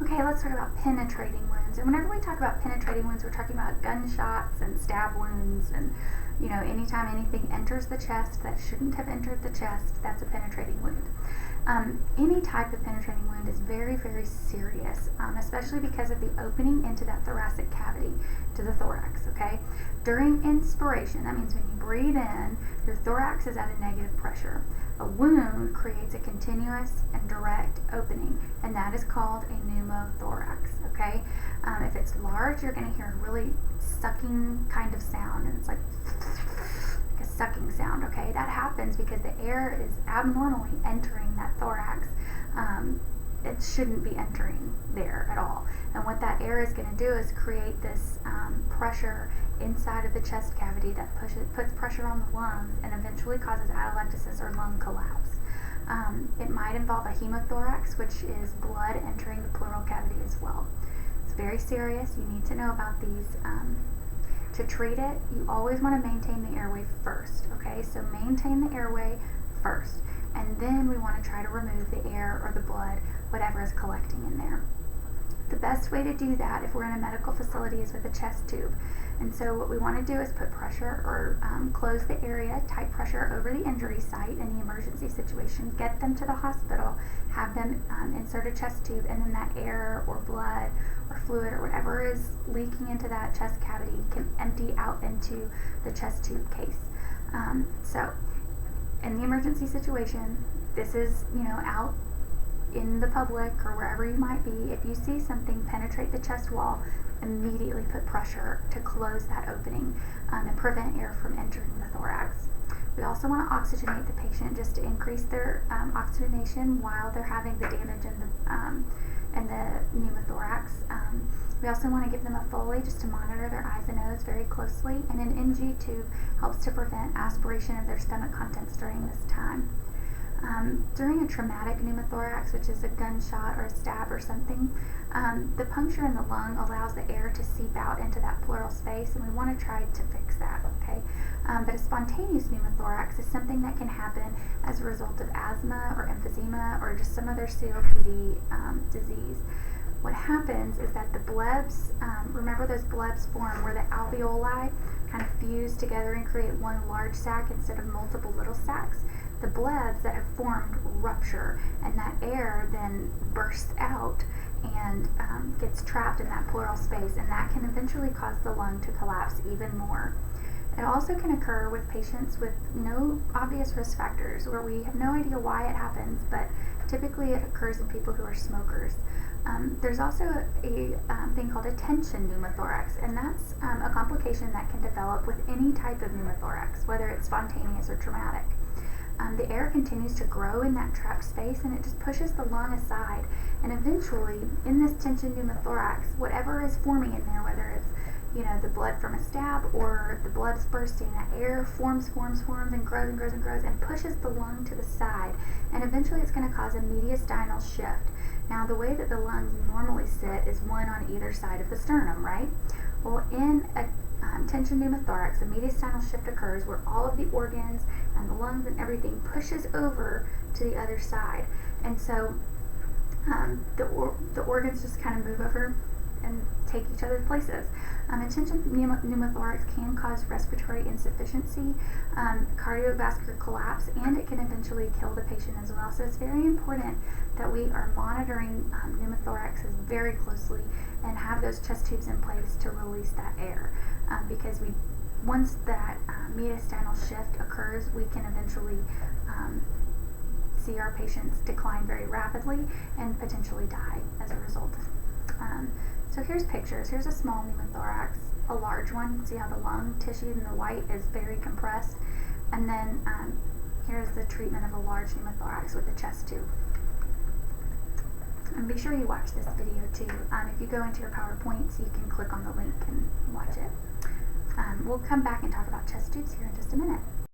Okay, let's talk about penetrating wounds. And whenever we talk about penetrating wounds, we're talking about gunshots and stab wounds, and anytime anything enters the chest that shouldn't have entered the chest, that's a penetrating wound. Any type of penetrating wound is very, very serious, especially because of the opening into that thoracic cavity, to the thorax, okay? During inspiration, that means when you breathe in, your thorax is at a negative pressure. A wound creates a continuous and direct opening, and that is called a pneumothorax, okay? If it's large, you're going to hear a really sucking kind of sound, and it's like a sucking sound, okay? That happens because the air is abnormally entering that thorax. It shouldn't be entering there at all. And what that air is going to do is create this pressure inside of the chest cavity that puts pressure on the lungs and eventually causes atelectasis or lung collapse. It might involve a hemothorax, which is blood entering the pleural cavity as well. It's very serious. You need to know about these. To treat it, you always want to maintain the airway first, okay? So maintain the airway first, and then we want to try to remove the air or the blood, whatever is collecting in there. The best way to do that, if we're in a medical facility, is with a chest tube. And so what we want to do is put pressure or close the area, tight pressure over the injury site in the emergency situation, get them to the hospital, have them insert a chest tube, and then that air or blood or fluid or whatever is leaking into that chest cavity can empty out into the chest tube case. So in the emergency situation, this is, out in the public or wherever you might be. If you see something penetrate the chest wall, immediately put pressure to close that opening and prevent air from entering the thorax. We also want to oxygenate the patient just to increase their oxygenation while they're having the damage in the pneumothorax. We also want to give them a Foley just to monitor their eyes and nose very closely, and an NG tube helps to prevent aspiration of their stomach contents during this time. During a traumatic pneumothorax, which is a gunshot or a stab or something, the puncture in the lung allows the air to seep out into that pleural space, and we want to try to fix that, okay? But a spontaneous pneumothorax is something that can happen as a result of asthma or emphysema or just some other COPD disease. What happens is that the blebs, remember those blebs form where the alveoli kind of fuse together and create one large sac instead of multiple little sacs? The blebs that have formed rupture, and that air then bursts out and gets trapped in that pleural space, and that can eventually cause the lung to collapse even more. It also can occur with patients with no obvious risk factors, where we have no idea why it happens, but typically it occurs in people who are smokers. There's also a thing called a tension pneumothorax, and that's a complication that can develop with any type of pneumothorax, whether it's spontaneous or traumatic. The air continues to grow in that trapped space, and it just pushes the lung aside. And eventually, in this tension pneumothorax, whatever is forming in there, whether it's the blood from a stab or the blood's bursting, that air forms and grows and pushes the lung to the side. And eventually, it's going to cause a mediastinal shift. Now, the way that the lungs normally sit is one on either side of the sternum, right? Well, in a tension pneumothorax, a mediastinal shift occurs where all of the organs and the lungs and everything pushes over to the other side. And so the organs just kind of move over and take each other's places. A tension pneumothorax can cause respiratory insufficiency, cardiovascular collapse, and it can eventually kill the patient as well. So it's very important that we are monitoring pneumothoraxes very closely and have those chest tubes in place to release that air, because once that mediastinal shift occurs, we can eventually see our patients decline very rapidly and potentially die as a result. So here's pictures. Here's a small pneumothorax, a large one. See how the lung tissue in the white is very compressed. And then here's the treatment of a large pneumothorax with a chest tube. And be sure you watch this video too. If you go into your PowerPoints, you can click on the link and watch it. We'll come back and talk about chest tubes here in just a minute.